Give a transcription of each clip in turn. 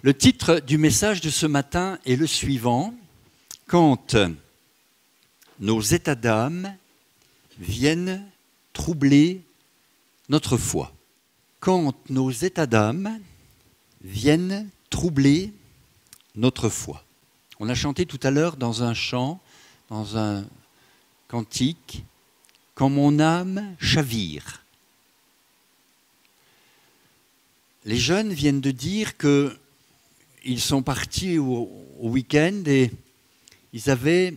Le titre du message de ce matin est le suivant: quand nos états d'âme viennent troubler notre foi. Quand nos états d'âme viennent troubler notre foi. On a chanté tout à l'heure dans un chant, dans un cantique, « Quand mon âme chavire ». Les jeunes viennent de dire que ils sont partis au week-end et ils avaient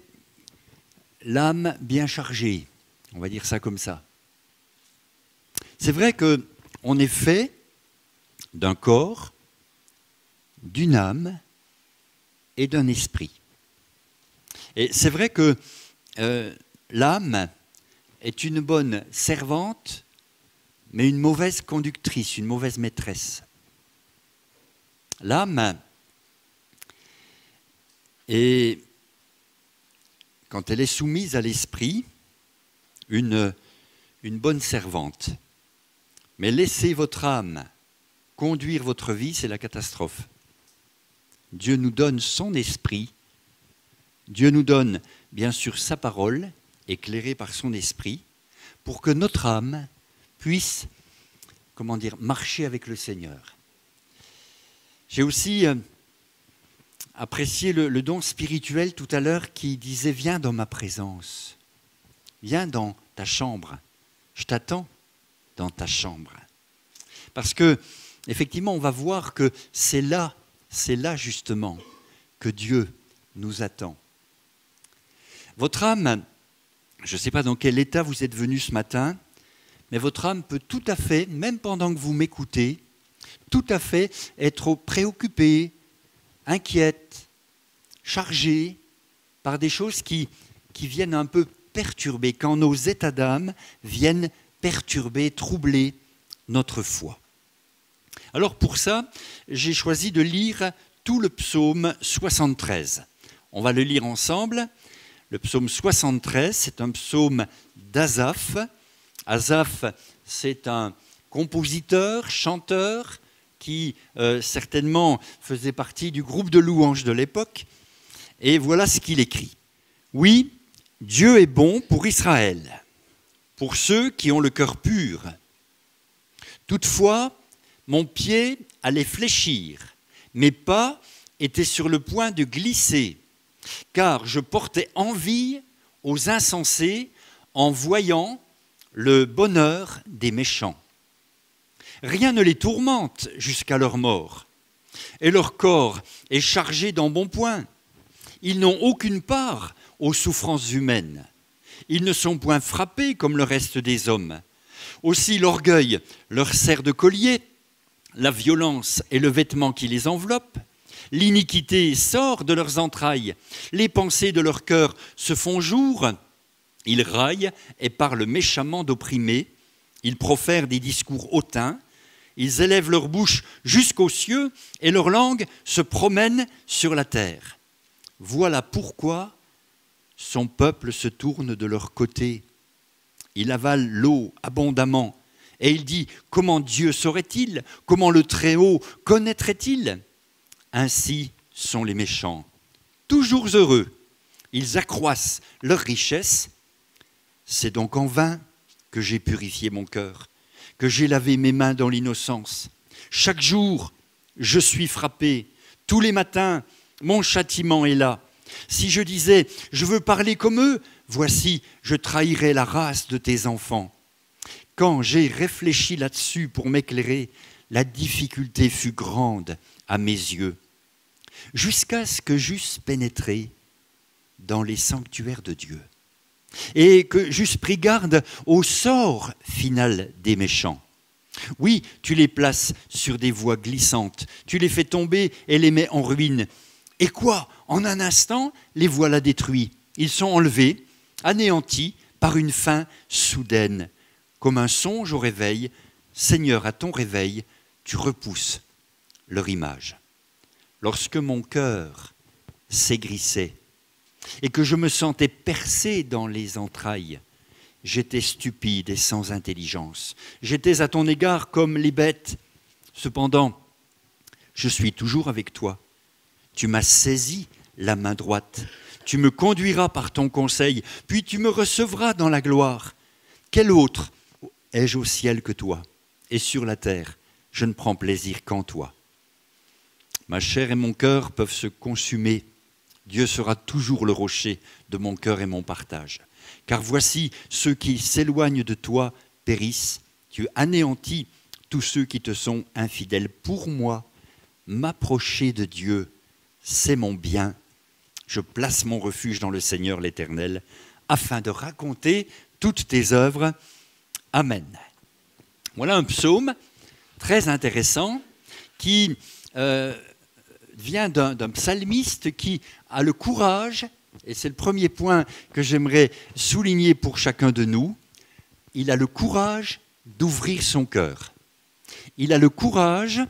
l'âme bien chargée, on va dire ça comme ça. C'est vrai qu'on est fait d'un corps, d'une âme et d'un esprit. Et c'est vrai que l'âme est une bonne servante, mais une mauvaise conductrice, une mauvaise maîtresse. L'âme, et quand elle est soumise à l'esprit, une bonne servante. Mais laissez votre âme conduire votre vie, c'est la catastrophe. Dieu nous donne son esprit, Dieu nous donne bien sûr sa parole, éclairée par son esprit, pour que notre âme puisse, marcher avec le Seigneur. J'ai aussi apprécié le don spirituel tout à l'heure qui disait « Viens dans ma présence, viens dans ta chambre, je t'attends dans ta chambre ». Parce que, effectivement, on va voir que c'est là justement que Dieu nous attend. Votre âme, je ne sais pas dans quel état vous êtes venu ce matin, mais votre âme peut tout à fait, même pendant que vous m'écoutez, tout à fait être préoccupée, inquiète, chargée par des choses qui viennent un peu perturber, quand nos états d'âme viennent perturber, troubler notre foi. Alors pour ça, j'ai choisi de lire tout le psaume 73. On va le lire ensemble. Le psaume 73, c'est un psaume d'Asaph. Asaph, c'est un compositeur, chanteur, qui certainement faisait partie du groupe de louanges de l'époque. Et voilà ce qu'il écrit. « Oui, Dieu est bon pour Israël, pour ceux qui ont le cœur pur. Toutefois, mon pied allait fléchir, mes pas étaient sur le point de glisser, car je portais envie aux insensés en voyant le bonheur des méchants. Rien ne les tourmente jusqu'à leur mort, et leur corps est chargé d'embonpoint. Ils n'ont aucune part aux souffrances humaines. Ils ne sont point frappés comme le reste des hommes. Aussi l'orgueil leur sert de collier, la violence est le vêtement qui les enveloppe, l'iniquité sort de leurs entrailles, les pensées de leur cœur se font jour, ils raillent et parlent méchamment d'opprimés, ils profèrent des discours hautains, ils élèvent leur bouche jusqu'aux cieux et leur langue se promène sur la terre. Voilà pourquoi son peuple se tourne de leur côté. Il avale l'eau abondamment et il dit « Comment Dieu saurait-il? Comment le Très-Haut connaîtrait-il » Ainsi sont les méchants, toujours heureux. Ils accroissent leur richesse. C'est donc en vain que j'ai purifié mon cœur, que j'ai lavé mes mains dans l'innocence. Chaque jour, je suis frappé. Tous les matins, mon châtiment est là. Si je disais, je veux parler comme eux, voici, je trahirais la race de tes enfants. Quand j'ai réfléchi là-dessus pour m'éclairer, la difficulté fut grande à mes yeux, jusqu'à ce que j'eusse pénétré dans les sanctuaires de Dieu. Et que j'eusse pris garde au sort final des méchants. Oui, tu les places sur des voies glissantes, tu les fais tomber et les mets en ruine. Et quoi? En un instant, les voilà détruits. Ils sont enlevés, anéantis par une fin soudaine. Comme un songe au réveil, Seigneur, à ton réveil, tu repousses leur image. lorsque mon cœur s'aigrissait et que je me sentais percé dans les entrailles, j'étais stupide et sans intelligence. J'étais à ton égard comme les bêtes. Cependant, je suis toujours avec toi. Tu m'as saisi la main droite. Tu me conduiras par ton conseil, puis tu me recevras dans la gloire. Quel autre ai-je au ciel que toi? Et sur la terre, je ne prends plaisir qu'en toi. Ma chair et mon cœur peuvent se consumer. Dieu sera toujours le rocher de mon cœur et mon partage. Car voici, ceux qui s'éloignent de toi périssent. Tu anéantis tous ceux qui te sont infidèles. Pour moi, m'approcher de Dieu, c'est mon bien. Je place mon refuge dans le Seigneur l'Éternel, afin de raconter toutes tes œuvres. Amen. Voilà un psaume très intéressant qui vient d'un psalmiste qui a le courage, et c'est le premier point que j'aimerais souligner pour chacun de nous, il a le courage d'ouvrir son cœur. Il a le courage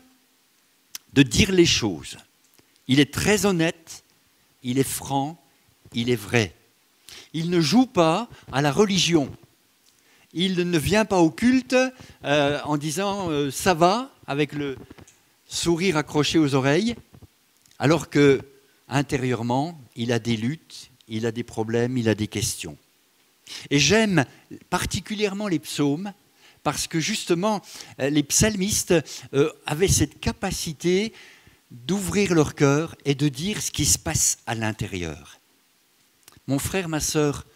de dire les choses. Il est très honnête, il est franc, il est vrai. Il ne joue pas à la religion. Il ne vient pas au culte en disant ça va, avec le sourire accroché aux oreilles, alors que intérieurement, il a des luttes, il a des problèmes, il a des questions. Et j'aime particulièrement les psaumes parce que justement, les psalmistes avaient cette capacité d'ouvrir leur cœur et de dire ce qui se passe à l'intérieur. Mon frère, ma sœur,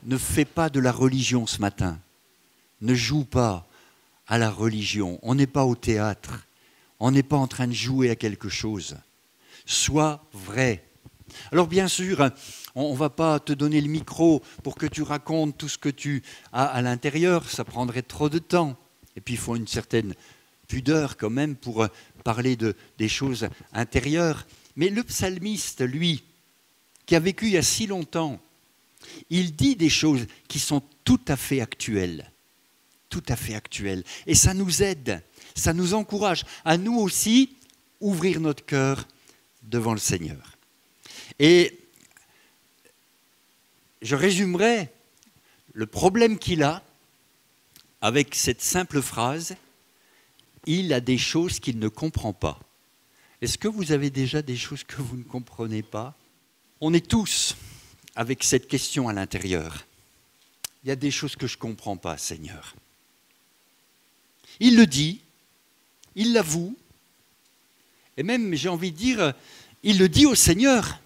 ne fais pas de la religion ce matin. Ne joue pas à la religion. On n'est pas au théâtre. On n'est pas en train de jouer à quelque chose. Sois vrai. Alors bien sûr, on ne va pas te donner le micro pour que tu racontes tout ce que tu as à l'intérieur. Ça prendrait trop de temps. Et puis il faut une certaine pudeur quand même pour parler des choses intérieures. Mais le psalmiste, lui, qui a vécu il y a si longtemps, il dit des choses qui sont tout à fait actuelles. Tout à fait actuelles. Et ça nous aide, ça nous encourage à nous aussi ouvrir notre cœur devant le Seigneur. Et je résumerai le problème qu'il a avec cette simple phrase: il a des choses qu'il ne comprend pas. Est-ce que vous avez déjà des choses que vous ne comprenez pas? On est tous avec cette question à l'intérieur. Il y a des choses que je ne comprends pas, Seigneur. Il le dit, il l'avoue, et même, j'ai envie de dire, il le dit au Seigneur.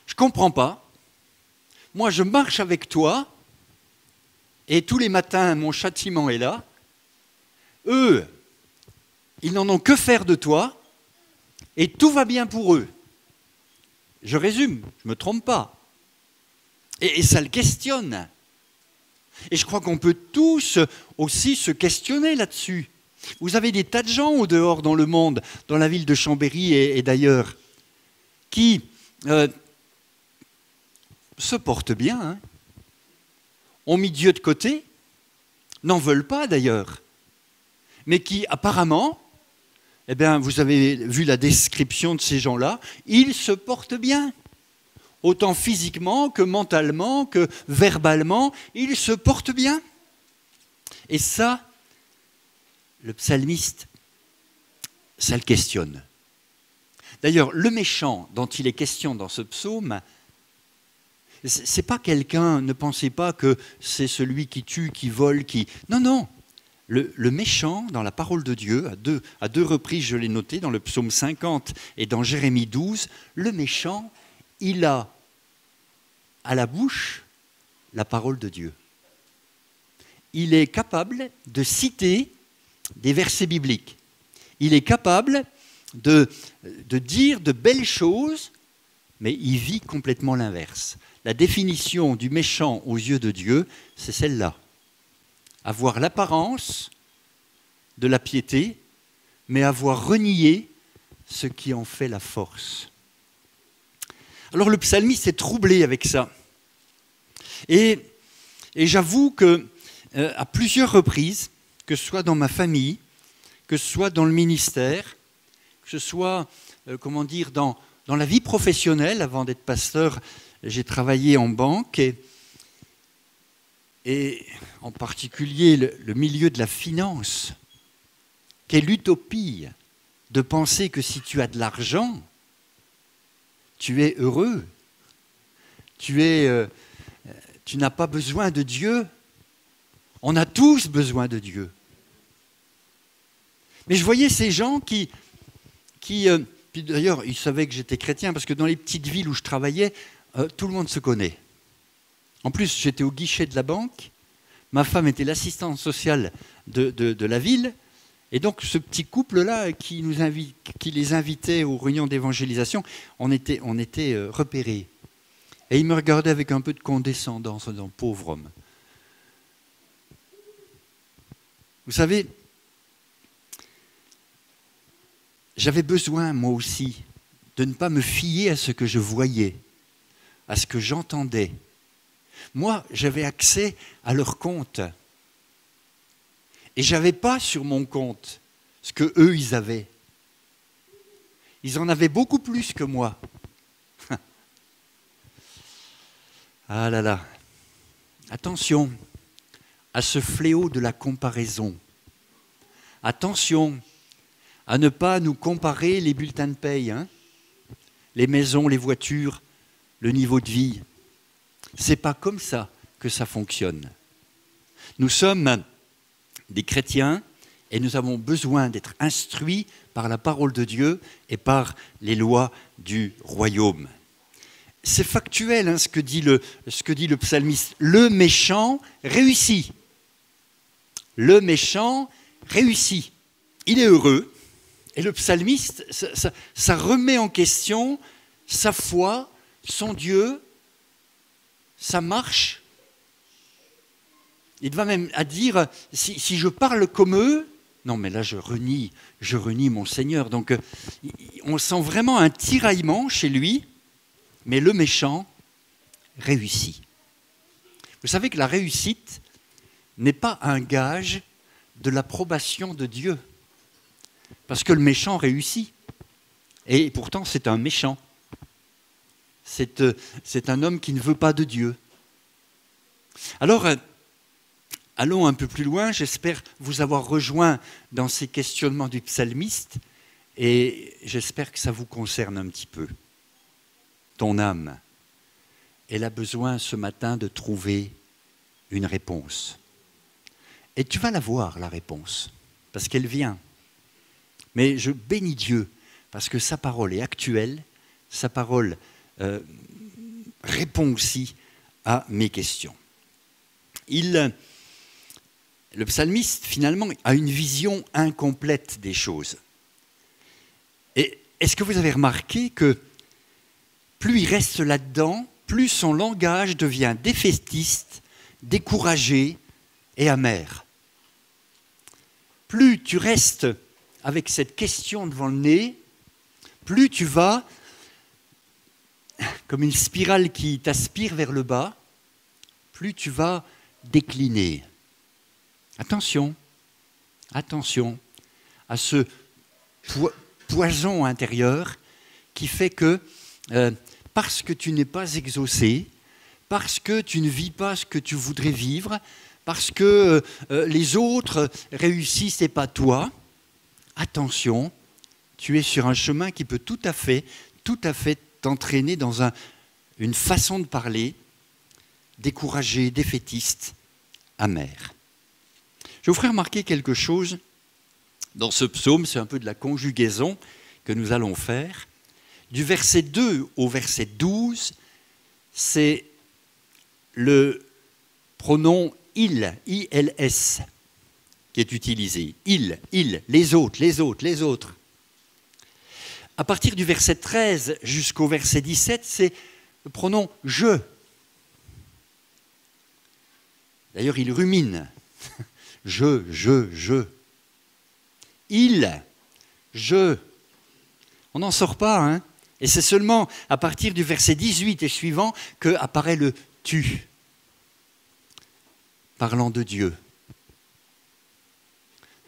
Je ne comprends pas. Moi, je marche avec toi, et tous les matins, mon châtiment est là. Eux, ils n'en ont que faire de toi, et tout va bien pour eux. Je résume, je ne me trompe pas. Et ça le questionne. Et je crois qu'on peut tous aussi se questionner là-dessus. Vous avez des tas de gens au dehors dans le monde, dans la ville de Chambéry et d'ailleurs, qui se portent bien, hein, ont mis Dieu de côté, n'en veulent pas d'ailleurs, mais qui apparemment, eh bien, vous avez vu la description de ces gens-là, ils se portent bien. Autant physiquement que mentalement, que verbalement, ils se portent bien. Et ça, le psalmiste, ça le questionne. D'ailleurs, le méchant dont il est question dans ce psaume, c'est pas quelqu'un, ne pensez pas que c'est celui qui tue, qui vole, qui... Non, non. Le méchant, dans la parole de Dieu, à deux reprises je l'ai noté, dans le psaume 50 et dans Jérémie 12, le méchant, il a à la bouche la parole de Dieu. Il est capable de citer des versets bibliques. Il est capable de dire de belles choses, mais il vit complètement l'inverse. La définition du méchant aux yeux de Dieu, c'est celle-là. Avoir l'apparence de la piété, mais avoir renié ce qui en fait la force. Alors le psalmiste est troublé avec ça. Et j'avoue que à plusieurs reprises, que ce soit dans ma famille, que ce soit dans le ministère, que que ce soit, comment dire, dans la vie professionnelle. Avant d'être pasteur, j'ai travaillé en banque et en particulier le milieu de la finance. Quelle utopie de penser que si tu as de l'argent, tu es heureux, tu n'as pas besoin de Dieu. On a tous besoin de Dieu. Mais je voyais ces gens qui puis d'ailleurs, ils savaient que j'étais chrétien, parce que dans les petites villes où je travaillais, tout le monde se connaît. En plus, j'étais au guichet de la banque, ma femme était l'assistante sociale de la ville, et donc ce petit couple-là qui les invitait aux réunions d'évangélisation, on était repérés. Et ils me regardaient avec un peu de condescendance, en disant « pauvre homme ». Vous savez, j'avais besoin, moi aussi, de ne pas me fier à ce que je voyais, à ce que j'entendais. Moi, j'avais accès à leur compte. Et je n'avais pas sur mon compte ce qu'eux, ils avaient. Ils en avaient beaucoup plus que moi. Ah là là. Attention à ce fléau de la comparaison. Attention à ne pas nous comparer les bulletins de paye, hein, les maisons, les voitures, le niveau de vie. Ce n'est pas comme ça que ça fonctionne. Nous sommes des chrétiens et nous avons besoin d'être instruits par la parole de Dieu et par les lois du royaume. C'est factuel, hein, ce que dit le psalmiste. Le méchant réussit. Le méchant réussit. Il est heureux. Et le psalmiste, ça remet en question sa foi, son Dieu, sa marche. Il va même à dire, si je parle comme eux, non mais là je renie mon Seigneur. Donc on sent vraiment un tiraillement chez lui, mais le méchant réussit. Vous savez que la réussite n'est pas un gage de l'approbation de Dieu. Parce que le méchant réussit. Et pourtant, c'est un méchant. C'est un homme qui ne veut pas de Dieu. Alors, allons un peu plus loin. J'espère vous avoir rejoint dans ces questionnements du psalmiste. Et j'espère que ça vous concerne un petit peu. Ton âme, elle a besoin ce matin de trouver une réponse. Et tu vas la voir, la réponse, parce qu'elle vient. Mais je bénis Dieu, parce que sa parole est actuelle, sa parole répond aussi à mes questions. Le psalmiste, finalement, a une vision incomplète des choses. Et est-ce que vous avez remarqué que plus il reste là-dedans, plus son langage devient défaitiste, découragé et amer. Plus tu restes avec cette question devant le nez, plus tu vas, comme une spirale qui t'aspire vers le bas, plus tu vas décliner. Attention à ce poison intérieur qui fait que, parce que tu n'es pas exaucé, parce que tu ne vis pas ce que tu voudrais vivre, parce que les autres réussissent et pas toi, attention, tu es sur un chemin qui peut tout à fait t'entraîner dans une façon de parler découragée, défaitiste, amère. Je vous ferai remarquer quelque chose dans ce psaume, c'est un peu de la conjugaison que nous allons faire. Du verset 2 au verset 12, c'est le pronom « il », I-L-S, qui est utilisé. Il, les autres. À partir du verset 13 jusqu'au verset 17, c'est le pronom « je ». D'ailleurs, il rumine. Je. Il, je. On n'en sort pas, hein. Et c'est seulement à partir du verset 18 et suivant que apparaît le « tu », parlant de Dieu.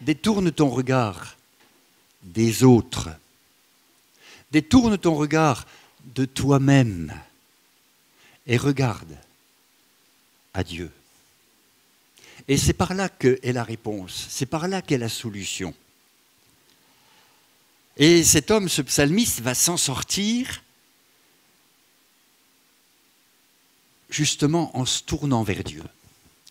Détourne ton regard des autres. Détourne ton regard de toi-même et regarde à Dieu. Et c'est par là qu'est la réponse, c'est par là qu'est la solution. Et cet homme, ce psalmiste, va s'en sortir justement en se tournant vers Dieu.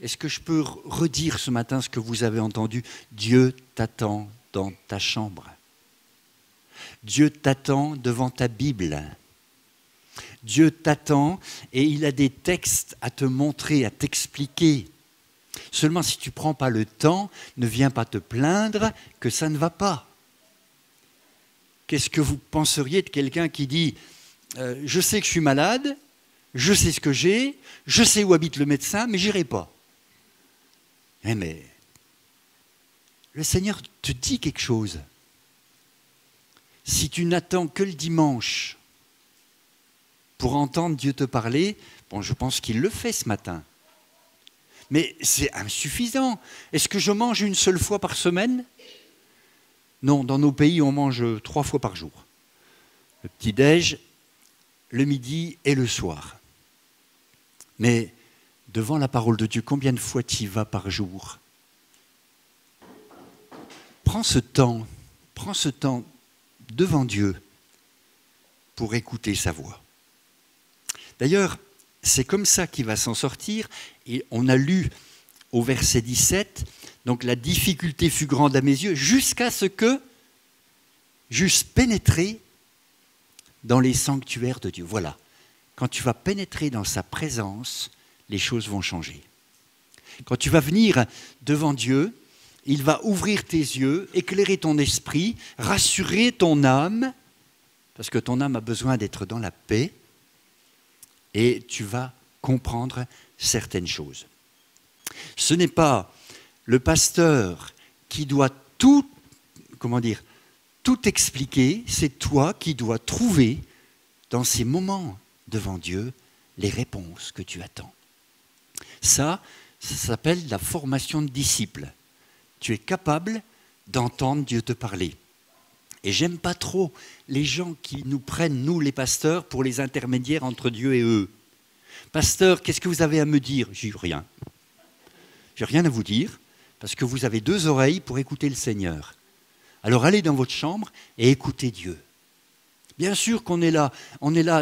Est-ce que je peux redire ce matin ce que vous avez entendu? Dieu t'attend dans ta chambre. Dieu t'attend devant ta Bible. Dieu t'attend et il a des textes à te montrer, à t'expliquer. Seulement si tu ne prends pas le temps, ne viens pas te plaindre que ça ne va pas. Qu'est-ce que vous penseriez de quelqu'un qui dit « Je sais que je suis malade, je sais ce que j'ai, je sais où habite le médecin, mais j'irai pas. » Mais le Seigneur te dit quelque chose. Si tu n'attends que le dimanche pour entendre Dieu te parler, bon, je pense qu'il le fait ce matin. Mais c'est insuffisant. Est-ce que je mange une seule fois par semaine? Non, dans nos pays, on mange 3 fois par jour. Le petit-déj, le midi et le soir. Mais devant la parole de Dieu, combien de fois tu y vas par jour? Prends ce temps devant Dieu pour écouter sa voix. D'ailleurs, c'est comme ça qu'il va s'en sortir. Et on a lu au verset 17, donc la difficulté fut grande à mes yeux, jusqu'à ce que j'eusse pénétré dans les sanctuaires de Dieu. Voilà, quand tu vas pénétrer dans sa présence, les choses vont changer. Quand tu vas venir devant Dieu, il va ouvrir tes yeux, éclairer ton esprit, rassurer ton âme, parce que ton âme a besoin d'être dans la paix, et tu vas comprendre certaines choses. Ce n'est pas le pasteur qui doit tout expliquer, c'est toi qui dois trouver dans ces moments devant Dieu les réponses que tu attends. Ça s'appelle la formation de disciples. Tu es capable d'entendre Dieu te parler. Et j'aime pas trop les gens qui nous prennent, nous les pasteurs, pour les intermédiaires entre Dieu et eux. Pasteur, qu'est-ce que vous avez à me dire? J'ai rien. J'ai rien à vous dire, parce que vous avez 2 oreilles pour écouter le Seigneur. Alors allez dans votre chambre et écoutez Dieu. Bien sûr qu'on est là,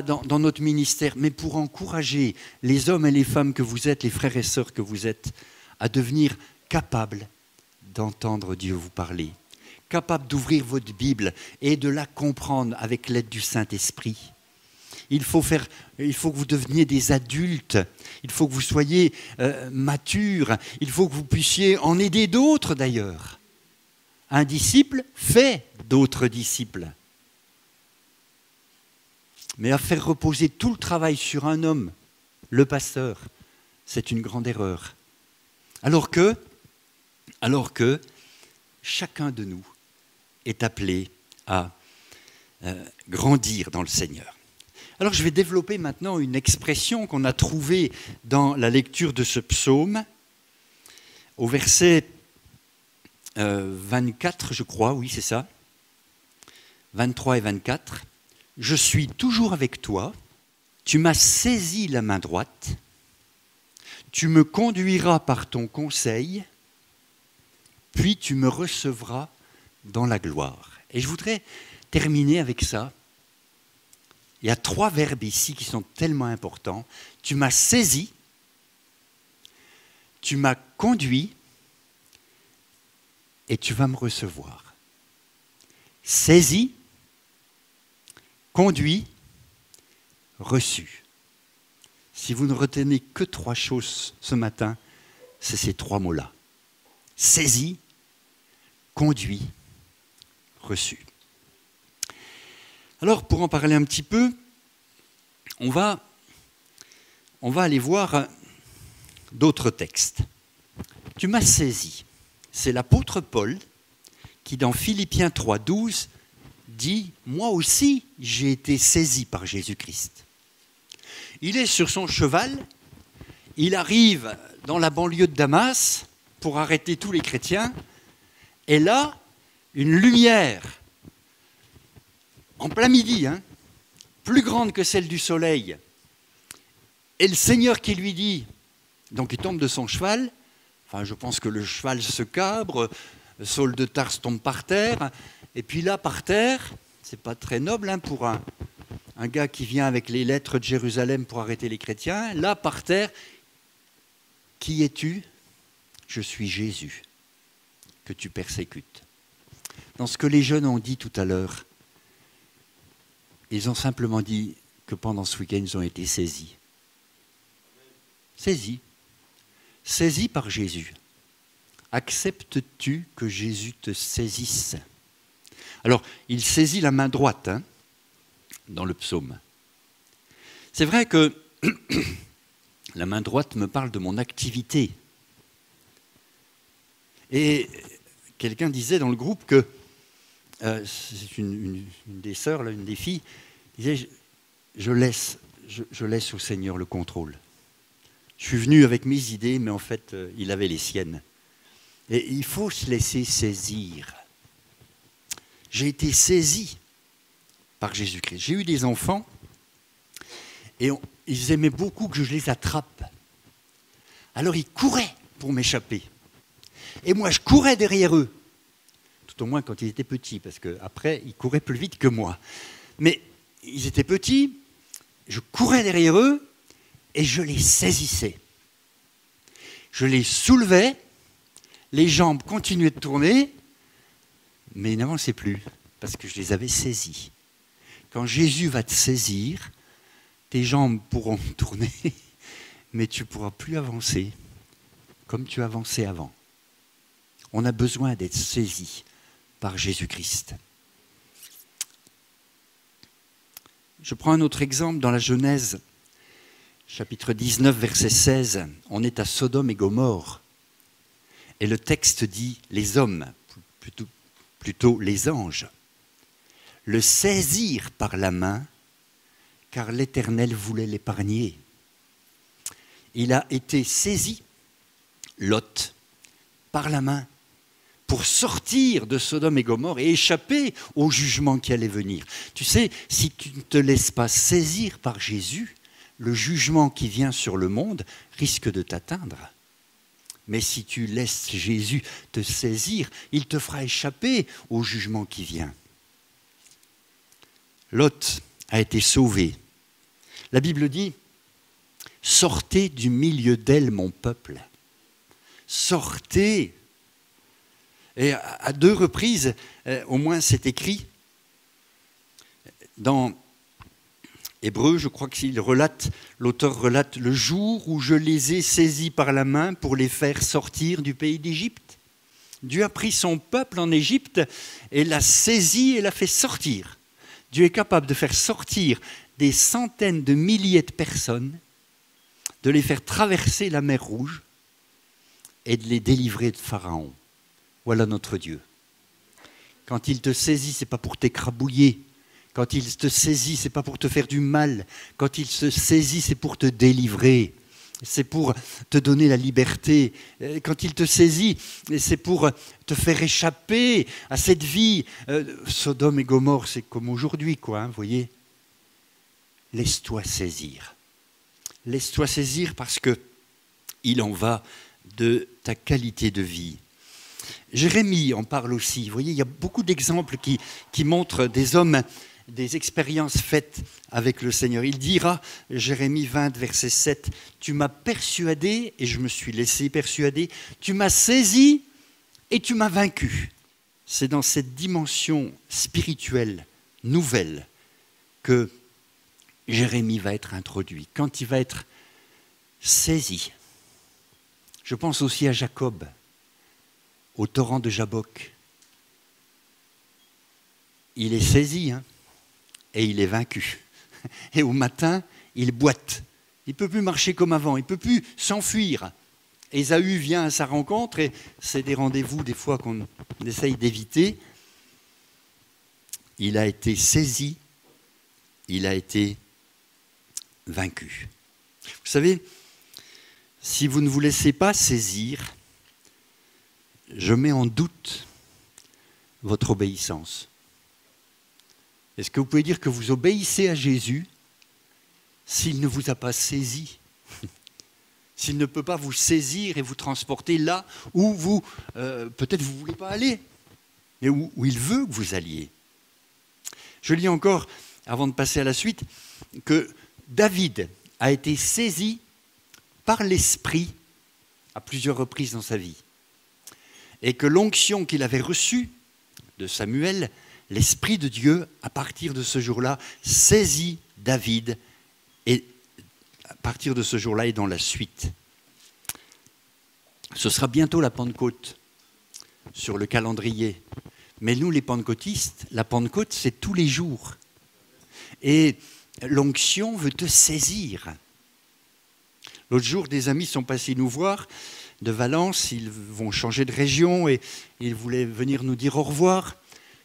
dans notre ministère, mais pour encourager les hommes et les femmes que vous êtes, les frères et sœurs que vous êtes, à devenir capables d'entendre Dieu vous parler, capables d'ouvrir votre Bible et de la comprendre avec l'aide du Saint-Esprit. Il faut que vous deveniez des adultes, il faut que vous soyez matures, il faut que vous puissiez en aider d'autres d'ailleurs. Un disciple fait d'autres disciples. Mais à faire reposer tout le travail sur un homme, le pasteur, c'est une grande erreur. Alors que chacun de nous est appelé à grandir dans le Seigneur. Alors je vais développer maintenant une expression qu'on a trouvée dans la lecture de ce psaume, au verset 24, je crois, oui c'est ça, 23 et 24. « Je suis toujours avec toi, tu m'as saisi la main droite, tu me conduiras par ton conseil, puis tu me recevras dans la gloire. » Et je voudrais terminer avec ça. Il y a 3 verbes ici qui sont tellement importants. Tu m'as saisi, tu m'as conduit et tu vas me recevoir. Saisi, conduit, reçu. Si vous ne retenez que 3 choses ce matin, c'est ces 3 mots-là. Saisi, conduit, reçu. Alors, pour en parler un petit peu, on va aller voir d'autres textes. Tu m'as saisi. C'est l'apôtre Paul qui, dans Philippiens 3,12, dit « Moi aussi, j'ai été saisi par Jésus-Christ ». Il est sur son cheval, il arrive dans la banlieue de Damas pour arrêter tous les chrétiens, et là, une lumière en plein midi, hein, plus grande que celle du soleil. Et le Seigneur qui lui dit, donc il tombe de son cheval, enfin je pense que le cheval se cabre, Saul de Tarse tombe par terre, et puis là par terre, c'est pas très noble hein, pour un gars qui vient avec les lettres de Jérusalem pour arrêter les chrétiens, là par terre, qui es-tu? Je suis Jésus, que tu persécutes. Dans ce que les jeunes ont dit tout à l'heure, ils ont simplement dit que pendant ce week-end, ils ont été saisis. Saisis. Saisis par Jésus. Acceptes-tu que Jésus te saisisse? Alors, il saisit la main droite hein, dans le psaume. C'est vrai que la main droite me parle de mon activité. Et quelqu'un disait dans le groupe que, c'est une des sœurs, là, une des filles, disait je laisse au Seigneur le contrôle. Je suis venu avec mes idées, mais en fait, il avait les siennes. Et il faut se laisser saisir. J'ai été saisi par Jésus-Christ. J'ai eu des enfants et ils aimaient beaucoup que je les attrape. Alors ils couraient pour m'échapper. Et moi, je courais derrière eux. Tout au moins quand ils étaient petits, parce qu'après, ils couraient plus vite que moi. Mais ils étaient petits, je courais derrière eux et je les saisissais. Je les soulevais, les jambes continuaient de tourner, mais ils n'avançaient plus, parce que je les avais saisis. Quand Jésus va te saisir, tes jambes pourront tourner, mais tu ne pourras plus avancer comme tu avançais avant. On a besoin d'être saisi par Jésus-Christ. Je prends un autre exemple dans la Genèse, chapitre 19, verset 16. On est à Sodome et Gomorrhe. Et le texte dit, les hommes, plutôt les anges, le saisirent par la main, car l'Éternel voulait l'épargner. Il a été saisi, Lot, par la main, pour sortir de Sodome et Gomorrhe et échapper au jugement qui allait venir. Tu sais, si tu ne te laisses pas saisir par Jésus, le jugement qui vient sur le monde risque de t'atteindre. Mais si tu laisses Jésus te saisir, il te fera échapper au jugement qui vient. Lot a été sauvé. La Bible dit, « Sortez du milieu d'elle, mon peuple. » Sortez. Et à deux reprises, au moins c'est écrit, dans Hébreu, je crois qu'il relate, l'auteur relate, « Le jour où je les ai saisis par la main pour les faire sortir du pays d'Égypte. » Dieu a pris son peuple en Égypte et l'a saisi et l'a fait sortir. Dieu est capable de faire sortir des centaines de milliers de personnes, de les faire traverser la mer Rouge et de les délivrer de Pharaon. Voilà notre Dieu. Quand il te saisit, ce n'est pas pour t'écrabouiller. Quand il te saisit, ce n'est pas pour te faire du mal. Quand il se saisit, c'est pour te délivrer. C'est pour te donner la liberté. Quand il te saisit, c'est pour te faire échapper à cette vie. Sodome et Gomorrhe, c'est comme aujourd'hui, quoi, hein, vous voyez. Laisse-toi saisir. Laisse-toi saisir parce qu'il en va de ta qualité de vie. Jérémie en parle aussi. Vous voyez, il y a beaucoup d'exemples qui montrent des hommes, des expériences faites avec le Seigneur. Il dira, Jérémie 20, verset 7, « Tu m'as persuadé et je me suis laissé persuader. Tu m'as saisi et tu m'as vaincu. » C'est dans cette dimension spirituelle nouvelle que Jérémie va être introduit. Quand il va être saisi. Je pense aussi à Jacob, au torrent de Jabbok. Il est saisi, hein, et il est vaincu. Et au matin, il boite. Il ne peut plus marcher comme avant, il ne peut plus s'enfuir. Ésaü vient à sa rencontre, et c'est des rendez-vous des fois qu'on essaye d'éviter. Il a été saisi, il a été vaincu. Vous savez, si vous ne vous laissez pas saisir, je mets en doute votre obéissance. Est-ce que vous pouvez dire que vous obéissez à Jésus s'il ne vous a pas saisi? S'il ne peut pas vous saisir et vous transporter là où vous, peut-être vous ne voulez pas aller, mais où il veut que vous alliez. Je lis encore, avant de passer à la suite, que David a été saisi par l'Esprit à plusieurs reprises dans sa vie. Et que l'onction qu'il avait reçue de Samuel, l'Esprit de Dieu, à partir de ce jour-là, saisit David, et à partir de ce jour-là et dans la suite. Ce sera bientôt la Pentecôte sur le calendrier. Mais nous, les pentecôtistes, la Pentecôte, c'est tous les jours. Et l'onction veut te saisir. L'autre jour, des amis sont passés nous voir de Valence. Ils vont changer de région et ils voulaient venir nous dire au revoir.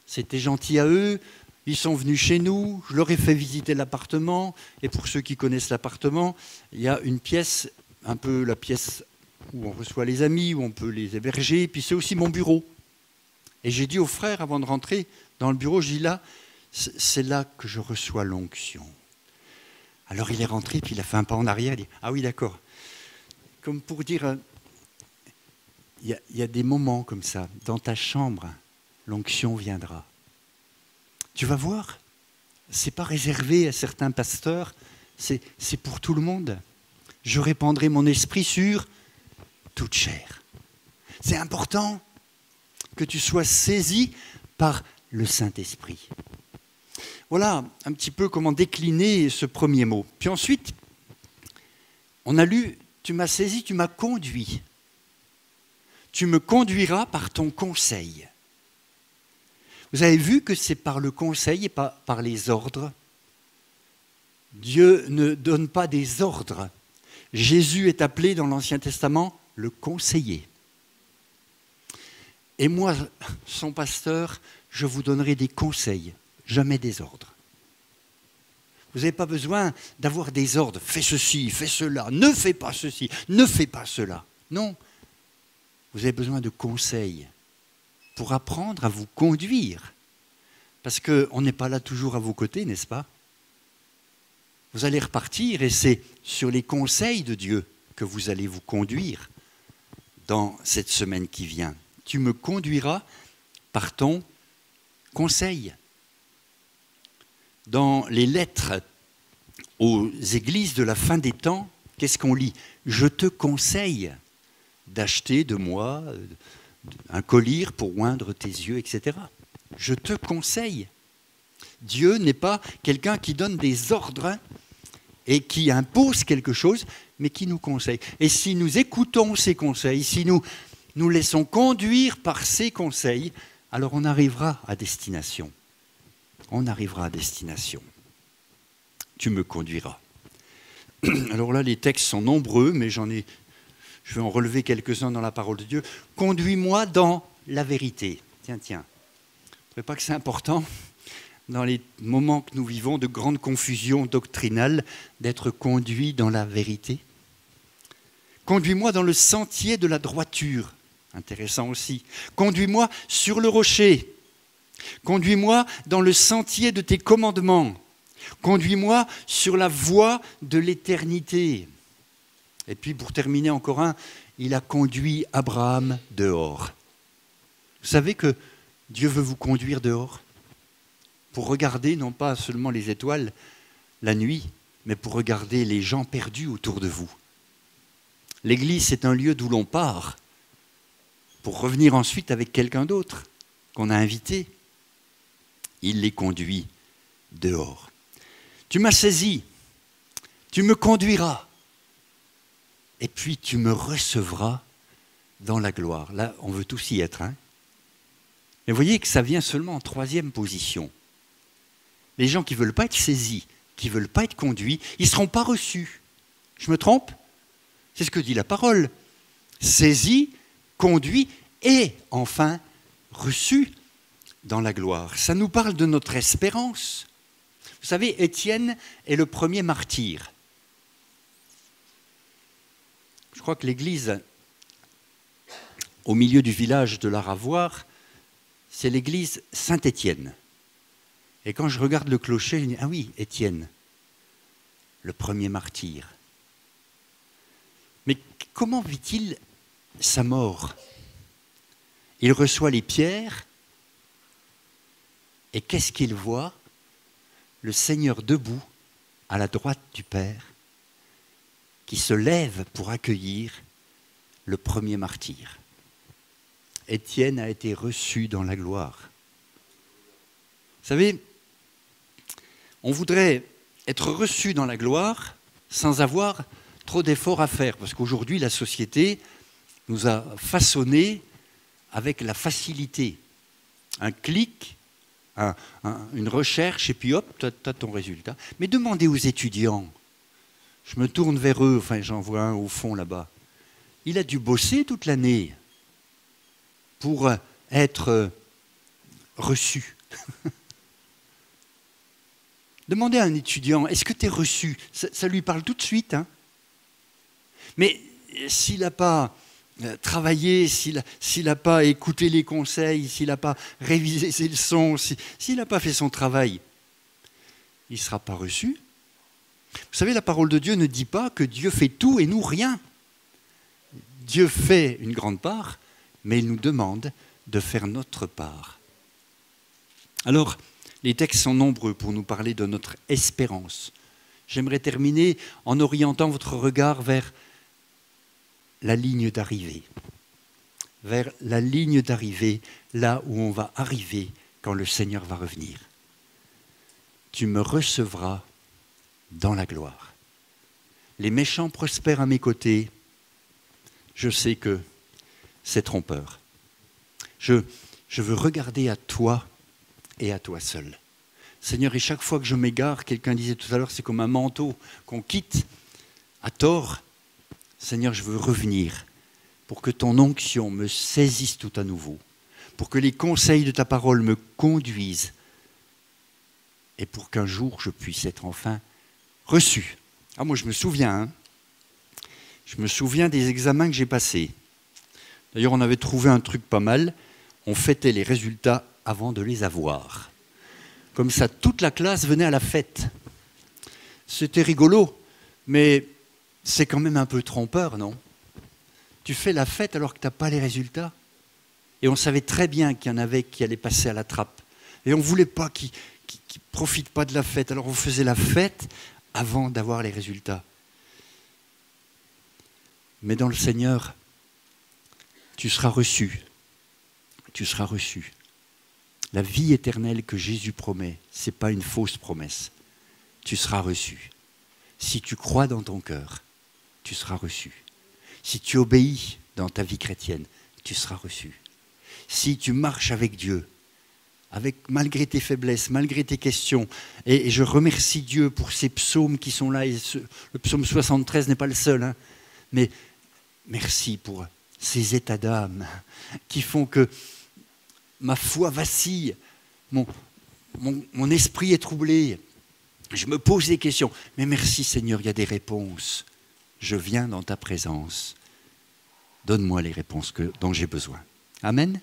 C'était gentil à eux. Ils sont venus chez nous. Je leur ai fait visiter l'appartement. Et pour ceux qui connaissent l'appartement, il y a une pièce, un peu la pièce où on reçoit les amis, où on peut les héberger. Puis c'est aussi mon bureau. Et j'ai dit aux frères, avant de rentrer dans le bureau, je dis là, c'est là que je reçois l'onction. Alors il est rentré, puis il a fait un pas en arrière, il dit, ah oui, d'accord. Comme pour dire, il y a des moments comme ça, dans ta chambre, l'onction viendra. Tu vas voir, ce n'est pas réservé à certains pasteurs, c'est pour tout le monde. Je répandrai mon esprit sur toute chair. C'est important que tu sois saisi par le Saint-Esprit. Voilà un petit peu comment décliner ce premier mot. Puis ensuite, on a lu, tu m'as saisi, tu m'as conduit. Tu me conduiras par ton conseil. Vous avez vu que c'est par le conseil et pas par les ordres. Dieu ne donne pas des ordres. Jésus est appelé dans l'Ancien Testament le conseiller. Et moi, son pasteur, je vous donnerai des conseils, jamais des ordres. Vous n'avez pas besoin d'avoir des ordres. Fais ceci, fais cela, ne fais pas ceci, ne fais pas cela. Non, vous avez besoin de conseils pour apprendre à vous conduire. Parce qu'on n'est pas là toujours à vos côtés, n'est-ce pas? Vous allez repartir et c'est sur les conseils de Dieu que vous allez vous conduire dans cette semaine qui vient. Tu me conduiras par ton conseil. Dans les lettres aux églises de la fin des temps, qu'est-ce qu'on lit? Je te conseille d'acheter de moi un collier pour oindre tes yeux, etc. Je te conseille. Dieu n'est pas quelqu'un qui donne des ordres et qui impose quelque chose, mais qui nous conseille. Et si nous écoutons ses conseils, si nous laissons conduire par ses conseils, alors on arrivera à destination. On arrivera à destination. Tu me conduiras. Alors là, les textes sont nombreux, mais je vais en relever quelques-uns dans la parole de Dieu. Conduis-moi dans la vérité. Tiens. Vous ne trouvez pas que c'est important, dans les moments que nous vivons de grande confusion doctrinale, d'être conduit dans la vérité? Conduis-moi dans le sentier de la droiture. Intéressant aussi. Conduis-moi sur le rocher. Conduis-moi dans le sentier de tes commandements. Conduis-moi sur la voie de l'éternité. Et puis pour terminer encore un, il a conduit Abraham dehors. Vous savez que Dieu veut vous conduire dehors pour regarder non pas seulement les étoiles la nuit, mais pour regarder les gens perdus autour de vous. L'église, c'est un lieu d'où l'on part pour revenir ensuite avec quelqu'un d'autre qu'on a invité. Il les conduit dehors. Tu m'as saisi, tu me conduiras, et puis tu me recevras dans la gloire. Là, on veut tous y être. Hein. Mais vous voyez que ça vient seulement en troisième position. Les gens qui ne veulent pas être saisis, qui ne veulent pas être conduits, ils ne seront pas reçus. Je me trompe? C'est ce que dit la parole. Saisis, conduit et enfin reçu dans la gloire. Ça nous parle de notre espérance. Vous savez, Étienne est le premier martyr. Je crois que l'église, au milieu du village de la Ravoire, c'est l'église Saint-Étienne. Et quand je regarde le clocher, je dis, ah oui, Étienne, le premier martyr. Mais comment vit-il sa mort? Il reçoit les pierres, et qu'est-ce qu'il voit? Le Seigneur debout, à la droite du Père, qui se lève pour accueillir le premier martyr. Étienne a été reçu dans la gloire. Vous savez, on voudrait être reçu dans la gloire sans avoir trop d'efforts à faire, parce qu'aujourd'hui, la société nous a façonnés avec la facilité. Un clic, une recherche, et puis hop, tu as ton résultat. Mais demandez aux étudiants, je me tourne vers eux, enfin j'en vois un au fond là-bas, il a dû bosser toute l'année pour être reçu. Demandez à un étudiant, est-ce que tu es reçu? Ça lui parle tout de suite. Hein. Mais s'il n'a pas travaillé, s'il n'a pas écouté les conseils, s'il n'a pas révisé ses leçons, s'il n'a pas fait son travail, il ne sera pas reçu. Vous savez, la parole de Dieu ne dit pas que Dieu fait tout et nous rien. Dieu fait une grande part, mais il nous demande de faire notre part. Alors, les textes sont nombreux pour nous parler de notre espérance. J'aimerais terminer en orientant votre regard vers la ligne d'arrivée. Vers la ligne d'arrivée, là où on va arriver quand le Seigneur va revenir. Tu me recevras dans la gloire. Les méchants prospèrent à mes côtés. Je sais que c'est trompeur. Je veux regarder à toi et à toi seul. Seigneur, et chaque fois que je m'égare, quelqu'un disait tout à l'heure, c'est comme un manteau qu'on quitte à tort. Seigneur, je veux revenir pour que ton onction me saisisse tout à nouveau, pour que les conseils de ta parole me conduisent et pour qu'un jour je puisse être enfin reçu. Ah, moi je me souviens, je me souviens des examens que j'ai passés. D'ailleurs, on avait trouvé un truc pas mal, on fêtait les résultats avant de les avoir. Comme ça, toute la classe venait à la fête. C'était rigolo, mais c'est quand même un peu trompeur, non? Tu fais la fête alors que tu n'as pas les résultats. Et on savait très bien qu'il y en avait qui allaient passer à la trappe. Et on ne voulait pas qu'ils ne profitent pas de la fête. Alors on faisait la fête avant d'avoir les résultats. Mais dans le Seigneur, tu seras reçu. Tu seras reçu. La vie éternelle que Jésus promet, ce n'est pas une fausse promesse. Tu seras reçu. Si tu crois dans ton cœur, tu seras reçu. Si tu obéis dans ta vie chrétienne, tu seras reçu. Si tu marches avec Dieu, malgré tes faiblesses, malgré tes questions, et je remercie Dieu pour ces psaumes qui sont là, et le psaume 73 n'est pas le seul, hein, mais merci pour ces états d'âme qui font que ma foi vacille, mon esprit est troublé, je me pose des questions, mais merci Seigneur, il y a des réponses. Je viens dans ta présence. Donne-moi les réponses dont j'ai besoin. Amen.